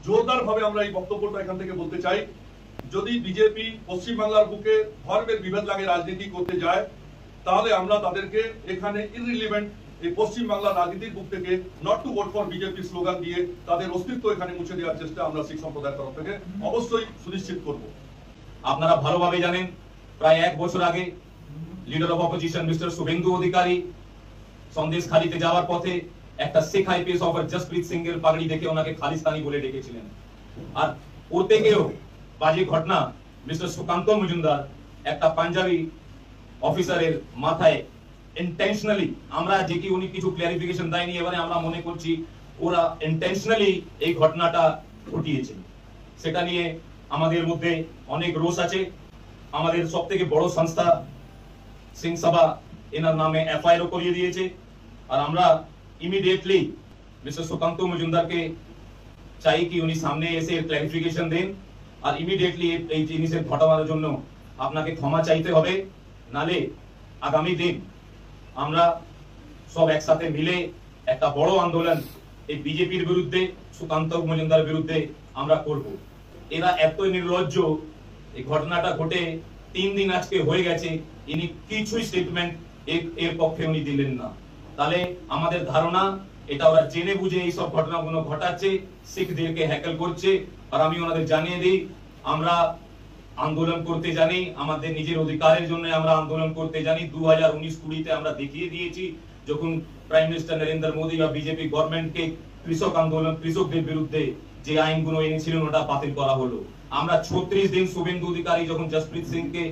জোরদার ভাবে আমরা এই বক্তব্যটা এখান থেকে বলতে চাই, যদি বিজেপি পশ্চিমবাংলার বুকে ধর্মের বিভেদ লাগে রাজনীতি করতে যায়, তাহলে আমরা তাদেরকে এখানে ইররিলিভেন্ট এই পশ্চিমবাংলার রাজনীতির বুক থেকে not to vote for BJP slogan দিয়ে তাদের অস্তিত্ব এখানে মুছে দেওয়ার চেষ্টা আমরা শিখ সম্প্রদায়ের তরফ থেকে অবশ্যই সুনিশ্চিত করব। আপনারা ভালোভাবে জানেন, প্রায় 1 বছর আগে leader of opposition mister Suvendu Adhikari সন্দেশখালীতে যাওয়ার পথে একটা শিখ আইপিএস অফিসার জসপ্রীত সিং এর পাগড়ি দেখে ওনাকে খালিস্তানি বলে ডেকেছিলেন। আর ওর থেকেও বাজে ঘটনা, মিস্টার সুকান্ত মজুমদার একটা পাঞ্জাবি অফিসারের মাথায় ইন্টেনশনালি, আমরা যে কি উনি কিছু ক্লারিফিকেশন দেয়নি, এবারে আমরা মনে করছি ওরা ইন্টেনশনালি এই ঘটনাটা ঘটিয়েছেন। সেটা নিয়ে আমাদের মধ্যে অনেক রোষ আছে। আমাদের সবথেকে বড় সংস্থা সিং সভা এনার নামে এফআইআর করিয়ে দিয়েছে। আর আমরা ইমিডিয়েটলি মিস্টার সুকান্ত মজুমদারকে চাই কি উনি সামনে এসে ক্লারিফিকেশন দেন, আর ইমিডিয়েটলি এই জিনিসের ঘটনার জন্য আপনাকে ক্ষমা চাইতে হবে। নালে আগামী দিন আমরা সব একসাথে মিলে একটা বড় আন্দোলন এই বিজেপির বিরুদ্ধে, সুকান্ত মজুমদার বিরুদ্ধে আমরা করব। এরা এতই নির্লজ্জ, এই ঘটনাটা ঘটে 3 দিন আজকে হয়ে গেছে, ইনি কিছুই স্টেটমেন্ট এর পক্ষে উনি দিলেন না। তাহলে আমাদের ধারণা এটা ওরা জেনে বুঝে এইসব ঘটনাগুলো ঘটাচ্ছে, শিখদেরকে হ্যাকেল করছে। আর আমি ওনাদের জানিয়ে দিই, আমরা আন্দোলন করতে জানি, আমাদের নিজের অধিকারের জন্য আমরা আন্দোলন করতে জানি। 2019-20 আমরা দেখিয়ে দিয়েছি, যখন প্রাইম মিনিস্টার নরেন্দ্র মোদী বা বিজেপি গভর্নমেন্টকে কৃষক আন্দোলন, কৃষকদের বিরুদ্ধে যে আইনগুলো এনেছিলেন ওটা বাতিল করা হলো। আমরা 36 দিন শুভেন্দু অধিকারী যখন জসপ্রীত সিংকে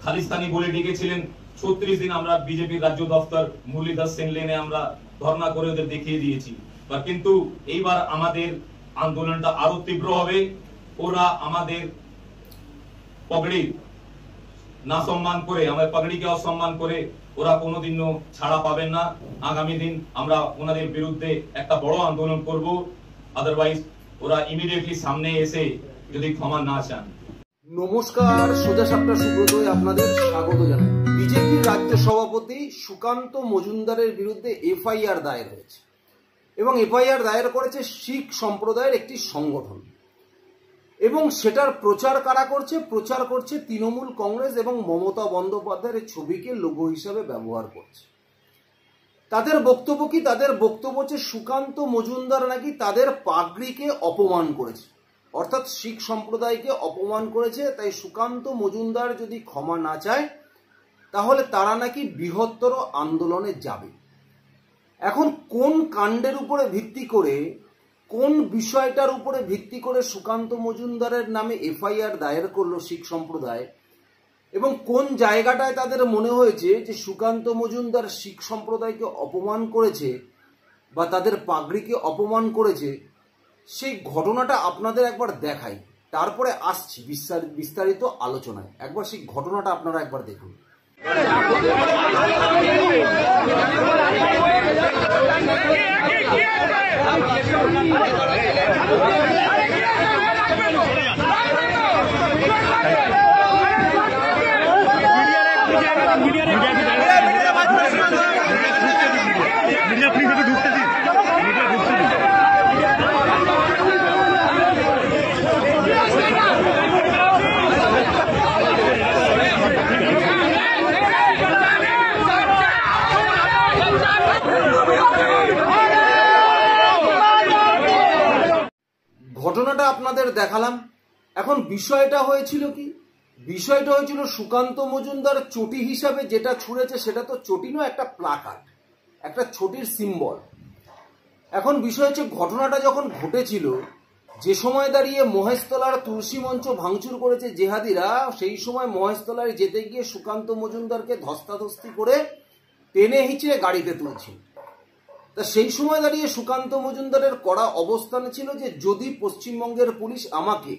খালিস্তানি বলে ডেকেছিলেন, 36 দিন আমরা বিজেপির রাজ্য দপ্তর মুরলীধর সেন লেনে আমরা ধর্ণা করে ওদের দেখিয়ে দিয়েছি। কিন্তু এইবার আমাদের আন্দোলনটা আরো তীব্র হবে। ওরা আমাদের পাগড়ি না সম্মান করে, আমাদের পাগড়িকে অসম্মান করে ওরা কোনোদিনও ছাড়া পাবেন না। আগামী দিন আমরা ওনাদের বিরুদ্ধে একটা বড় আন্দোলন করব। আদারওয়াইজ ওরা ইমিডিয়েটলি সামনে এসে যদি ক্ষমা না চান। নমস্কার, সোজা সাপটা সুব্রতই আপনাদের স্বাগত জানাই। বিজেপির রাজ্য সভাপতি সুকান্ত মজুমদারের বিরুদ্ধে এফআইআর দায়ের হয়েছে এবং এফআইআর দায়ের করেছে শিখ সম্প্রদায়ের একটি সংগঠন, এবং সেটার প্রচার কারা করছে? প্রচার করছে তৃণমূল কংগ্রেস এবং মমতা বন্দ্যোপাধ্যায়ের ছবিকে লোগো হিসাবে ব্যবহার করছে। তাদের বক্তব্য কি? তাদের বক্তব্য হচ্ছে সুকান্ত মজুমদার নাকি তাদের পাগড়িকে অপমান করেছে, অর্থাৎ শিখ সম্প্রদায়কে অপমান করেছে। তাই সুকান্ত মজুমদার যদি ক্ষমা না চায় তাহলে তারা নাকি বৃহত্তর আন্দোলনে যাবে। এখন কোন কাণ্ডের উপরে ভিত্তি করে, কোন বিষয়টার উপরে ভিত্তি করে সুকান্ত মজুমদারের নামে এফআইআর দায়ের করলো শিখ সম্প্রদায়, এবং কোন জায়গাটায় তাদের মনে হয়েছে যে সুকান্ত মজুমদার শিখ সম্প্রদায়কে অপমান করেছে বা তাদের পাগড়িকে অপমান করেছে, সেই ঘটনাটা আপনাদের একবার দেখাই, তারপরে আসছি বিস্তারিত আলোচনায়। একবার সেই ঘটনাটা আপনারা একবার দেখুন। ঘটনাটা আপনাদের দেখালাম। এখন বিষয়টা হয়েছিল কি? বিষয়টা হয়েছিল সুকান্ত মজুমদার চটি হিসাবে যেটা ছুঁড়েছে সেটা তো চটি নয়, একটা প্লাকার্ড, একটা চটির সিম্বল। এখন বিষয় হচ্ছে, ঘটনাটা যখন ঘটেছিল, যে সময় দাঁড়িয়ে মহেশতলার তুলসী মঞ্চ ভাঙচুর করেছে জেহাদিরা, সেই সময় মহেশতলায় যেতে গিয়ে সুকান্ত মজুমদারকে ধস্তাধস্তি করে টেনে হিঁচড়ে গাড়িতে তুলছিল। তা সেই সময় দাঁড়িয়ে সুকান্ত মজুমদারের কড়া অবস্থানে ছিল যে যদি পশ্চিমবঙ্গের পুলিশ আমাকে,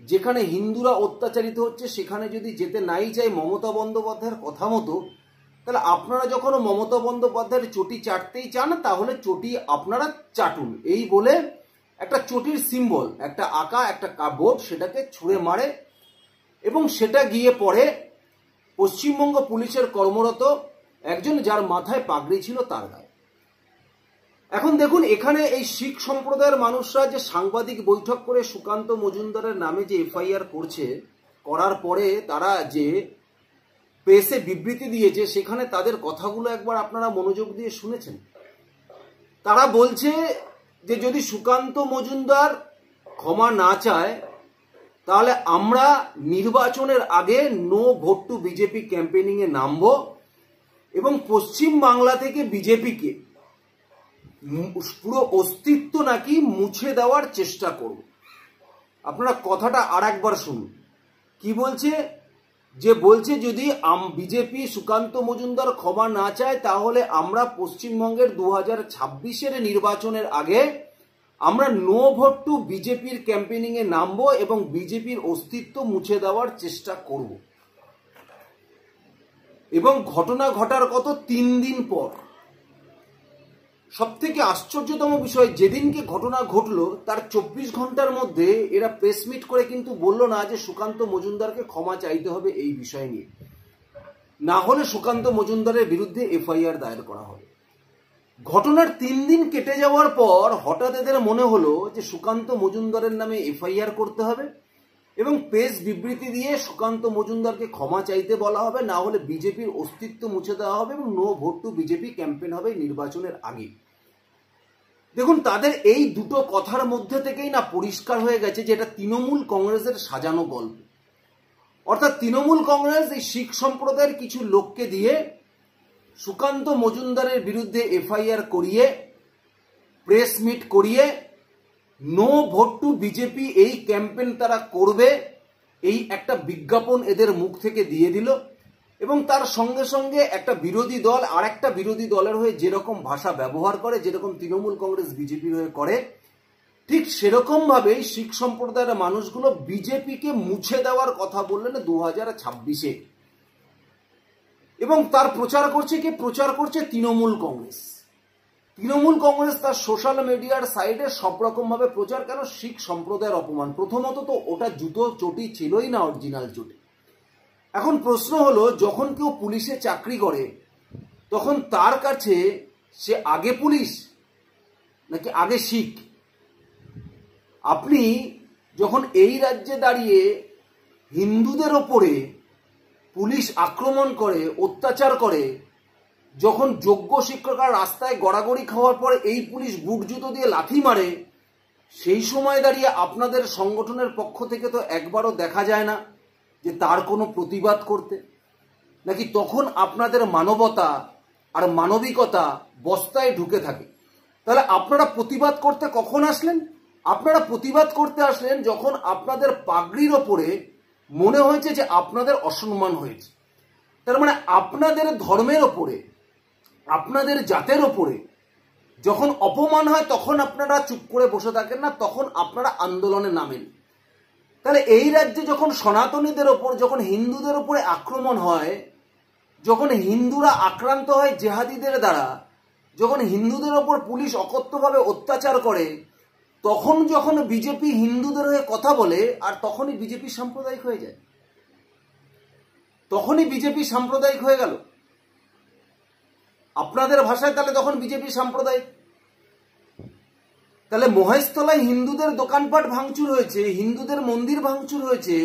যেখানে হিন্দুরা অত্যাচারিত হচ্ছে সেখানে যদি যেতে নাই চাই মমতা বন্দ্যোপাধ্যায়ের কথা মতো, তাহলে আপনারা যখন মমতা বন্দ্যোপাধ্যায়ের চটি চাটতেই চান তাহলে চটি আপনারা চাটুন, এই বলে একটা চটির সিম্বল, একটা আঁকা একটা বোর্ড, সেটাকে ছুঁড়ে মারে এবং সেটা গিয়ে পড়ে পশ্চিমবঙ্গ পুলিশের কর্মরত একজন যার মাথায় পাগড়ি ছিল তার গায়ে। এখন দেখুন, এখানে এই শিখ সম্প্রদায়ের মানুষরা যে সাংবাদিক বৈঠক করে সুকান্ত মজুমদারের নামে যে এফআইআর করছে, করার পরে তারা যে প্রেসে বিবৃতি দিয়েছে, সেখানে তাদের কথাগুলো একবার আপনারা মনোযোগ দিয়ে শুনেছেন। তারা বলছে যে যদি সুকান্ত মজুমদার ক্ষমা না চায় তাহলে আমরা নির্বাচনের আগে no vote to BJP campaigning এ নামব এবং পশ্চিম বাংলা থেকে বিজেপিকে পুরো অস্তিত্ব নাকি মুছে দেওয়ার চেষ্টা করব। আপনারা কথাটা আর একবার শুনুন কি বলছে। যে বলছে যদি বিজেপি সুকান্ত মজুমদার ক্ষমা না চায় তাহলে আমরা পশ্চিমবঙ্গের 2026-এর নির্বাচনের আগে আমরা নো ভোট টু বিজেপির ক্যাম্পেইনিং এ নামবো এবং বিজেপির অস্তিত্ব মুছে দেওয়ার চেষ্টা করব। এবং ঘটনা ঘটার কত 3 দিন পর সব থেকে আশ্চর্যতম বিষয়, যেদিনকে ঘটনা ঘটলো তার 24 ঘন্টার মধ্যে এরা প্রেস মিট করে কিন্তু বলল না যে সুকান্ত মজুমদারকে ক্ষমা চাইতে হবে এই বিষয় নিয়ে, না হলে সুকান্ত মজুমদারের বিরুদ্ধে এফআইআর দায়ের করা হবে। ঘটনার 3 দিন কেটে যাওয়ার পর হঠাৎ এদের মনে হলো যে সুকান্ত মজুমদারের নামে এফআইআর করতে হবে এবং প্রেস বিবৃতি দিয়ে সুকান্ত মজুমদারকে ক্ষমা চাইতে বলা হবে, না হলে বিজেপির অস্তিত্ব মুছে দেওয়া হবে এবং no vote to BJP campaign হবে নির্বাচনের আগে। দেখুন, তাদের এই দুটো কথার মধ্যে থেকেই না পরিষ্কার হয়ে গেছে যে এটা তৃণমূল কংগ্রেসের সাজানো গল্প। অর্থাৎ তৃণমূল কংগ্রেস এই শিখ সম্প্রদায়ের কিছু লোককে দিয়ে সুকান্ত মজুমদারের বিরুদ্ধে এফআইআর করিয়ে প্রেস মিট করিয়ে নো ভোট টু বিজেপি এই ক্যাম্পেইন তারা করবে এই একটা বিজ্ঞাপন এদের মুখ থেকে দিয়ে দিল এবং তার সঙ্গে সঙ্গে একটা বিরোধী দল আর একটা বিরোধী দলের হয়ে যেরকম ভাষা ব্যবহার করে, যেরকম তৃণমূল কংগ্রেস বিজেপির হয়ে করে, ঠিক সেরকম ভাবেই শিখ সম্প্রদায়ের মানুষগুলো বিজেপিকে মুছে দেওয়ার কথা বললেন 2026-এ এবং তার প্রচার করছে কে? প্রচার করছে তৃণমূল কংগ্রেস। তৃণমূল কংগ্রেস তার সোশ্যাল মিডিয়ার সাইডে সব রকম ভাবে প্রচার, কেন? শিখ সম্প্রদায়ের অপমান। প্রথমত তো ওটা জুতো চটি ছিলই না, অরিজিনাল চটি। এখন প্রশ্ন হলো, যখন কেউ পুলিশে চাকরি করে তখন তার কাছে সে আগে পুলিশ নাকি আগে শিখ? আপনি যখন এই রাজ্যে দাঁড়িয়ে হিন্দুদের ওপরে পুলিশ আক্রমণ করে, অত্যাচার করে, যখন যোগ্য শিক্ষকরা রাস্তায় গড়াগড়ি খাওয়ার পরে এই পুলিশ বুট জুতো দিয়ে লাথি মারে, সেই সময় দাঁড়িয়ে আপনাদের সংগঠনের পক্ষ থেকে তো একবারও দেখা যায় না যে তার কোনো প্রতিবাদ করতে, নাকি তখন আপনাদের মানবতা আর মানবিকতা বস্তায় ঢুকে থাকে? তাহলে আপনারা প্রতিবাদ করতে কখন আসলেন? আপনারা প্রতিবাদ করতে আসলেন যখন আপনাদের পাগড়ির ওপরে মনে হয়েছে যে আপনাদের অসম্মান হয়েছে। তার মানে আপনাদের ধর্মের ওপরে, আপনাদের জাতের ওপরে যখন অপমান হয় তখন আপনারা চুপ করে বসে থাকেন না, তখন আপনারা আন্দোলনে নামেন। তাহলে এই রাজ্যে যখন সনাতনীদের ওপর, যখন হিন্দুদের উপরে আক্রমণ হয়, যখন হিন্দুরা আক্রান্ত হয় জেহাদিদের দ্বারা, যখন হিন্দুদের ওপর পুলিশ অকথ্যভাবে অত্যাচার করে, তখন যখন বিজেপি হিন্দুদের হয়ে কথা বলে, আর তখনই বিজেপি সাম্প্রদায়িক হয়ে যায়, তখনই বিজেপি সাম্প্রদায়িক হয়ে গেল আপনাদের ভাষায়। তাহলে তখন বিজেপি সাম্প্রদায়িক। তাহলে মহেশতলায় হিন্দুদের দোকানপাট ভাঙচুর হয়েছে, হিন্দুদের মন্দির ভাঙচুর হয়েছে,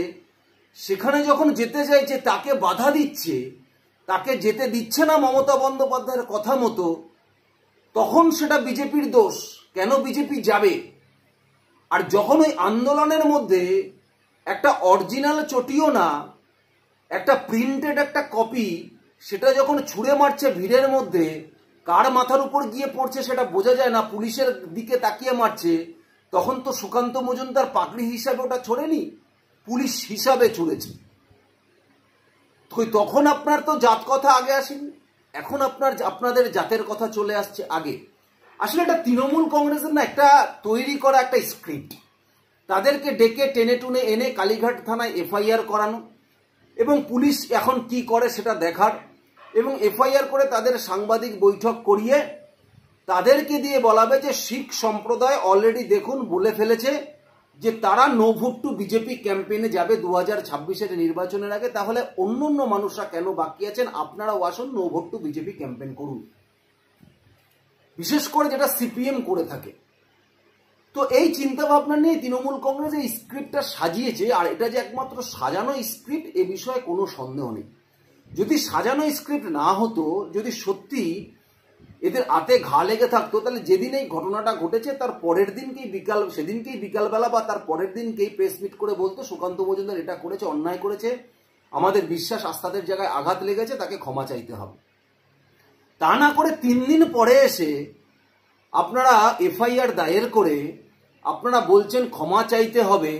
সেখানে যখন যেতে চাইছে তাকে বাধা দিচ্ছে, তাকে যেতে দিচ্ছে না মমতা বন্দ্যোপাধ্যায়ের কথা মতো, তখন সেটা বিজেপির দোষ। কেন বিজেপি যাবে? আর যখন ওই আন্দোলনের মধ্যে একটা অরিজিনাল চটিও না, একটা প্রিন্টেড একটা কপি, সেটা যখন ছুঁড়ে মারছে ভিড়ের মধ্যে, কার মাথার উপর গিয়ে পড়ছে সেটা বোঝা যায় না, পুলিশের দিকে তাকিয়ে মারছে, তখন তো সুকান্ত মজুমদার পাগড়ি হিসাবে ওটা ছড়েনি, পুলিশ হিসাবে ছুড়েছে। তখন আপনার তো জাত কথা আগে আসেনি, এখন আপনাদের জাতের কথা চলে আসছে আগে। আসলে এটা তৃণমূল কংগ্রেসের না একটা তৈরি করা একটা স্ক্রিপ্ট। তাদেরকে ডেকে টেনে টুনে এনে কালীঘাট থানায় এফআইআর করানো এবং পুলিশ এখন কি করে সেটা দেখার, এবং এফআইআর করে তাদের সাংবাদিক বৈঠক করিয়ে তাদেরকে দিয়ে বলাবে যে শিখ সম্প্রদায় অলরেডি দেখুন বলে ফেলেছে যে তারা নো ভোট টু বিজেপি ক্যাম্পেইনে যাবে 2026-এর নির্বাচনের আগে। তাহলে অন্য মানুষরা কেন বাকি আছেন? আপনারাও আসুন, no vote to BJP campaign করুন। বিশেষ করে যেটা সিপিএম করে থাকে। তো এই চিন্তা ভাবনা নিয়ে তৃণমূল কংগ্রেস এই স্ক্রিপ্টটা সাজিয়েছে। আর এটা যে একমাত্র সাজানো স্ক্রিপ্ট এ বিষয়ে কোনো সন্দেহ নেই। যদি সাজানো স্ক্রিপ্ট না হতো, যদি সত্যি এদের হাতে ঘা লেগে থাকতো, তাহলে যেদিন এই ঘটনাটা ঘটেছে তার পরের দিনকেই সেদিনকেই বিকালবেলা বা তার পরের দিনকেই প্রেস মিট করে বলতো সুকান্ত মজুমদার এটা করেছে, অন্যায় করেছে, আমাদের বিশ্বাস আস্থাদের জায়গায় আঘাত লেগেছে, তাকে ক্ষমা চাইতে হবে। তা না করে 3 দিন পরে এসে আপনারা এফআইআর দায়ের করে আপনারা বলছেন ক্ষমা চাইতে হবে।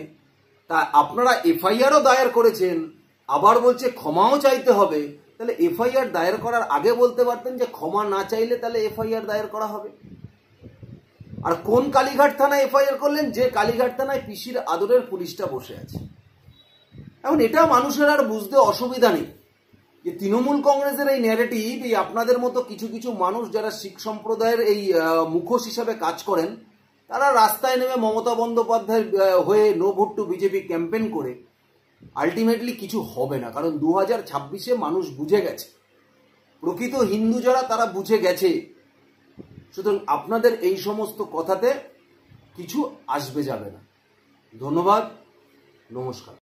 তা আপনারা এফআইআরও দায়ের করেছেন, আবার বলছে ক্ষমাও চাইতে হবে। তাহলে এফআইআর দায়ের করার আগে বলতে পারতেন যে ক্ষমা না চাইলে তাহলে এফআইআর দায়ের করা হবে। আর কোন কালীঘাট থানায় এফআইআর করলেন? যে কালীঘাট থানায় পিসির আদরের পুলিশটা বসে আছে। এখন এটা মানুষের আর বুঝতে অসুবিধা নেই যে তৃণমূল কংগ্রেসের এই ন্যারেটিভ, এই আপনাদের মতো কিছু কিছু মানুষ যারা শিখ সম্প্রদায়ের এই মুখোশ হিসাবে কাজ করেন, তারা রাস্তায় নেমে মমতা বন্দ্যোপাধ্যায়ের হয়ে no vote to BJP campaign করে আলটিমেটলি কিছু হবে না। কারণ 2026-এ মানুষ বুঝে গেছে, প্রকৃত হিন্দু যারা তারা বুঝে গেছে। সুতরাং আপনাদের এই সমস্ত কথাতে কিছু আসবে যাবে না। ধন্যবাদ, নমস্কার।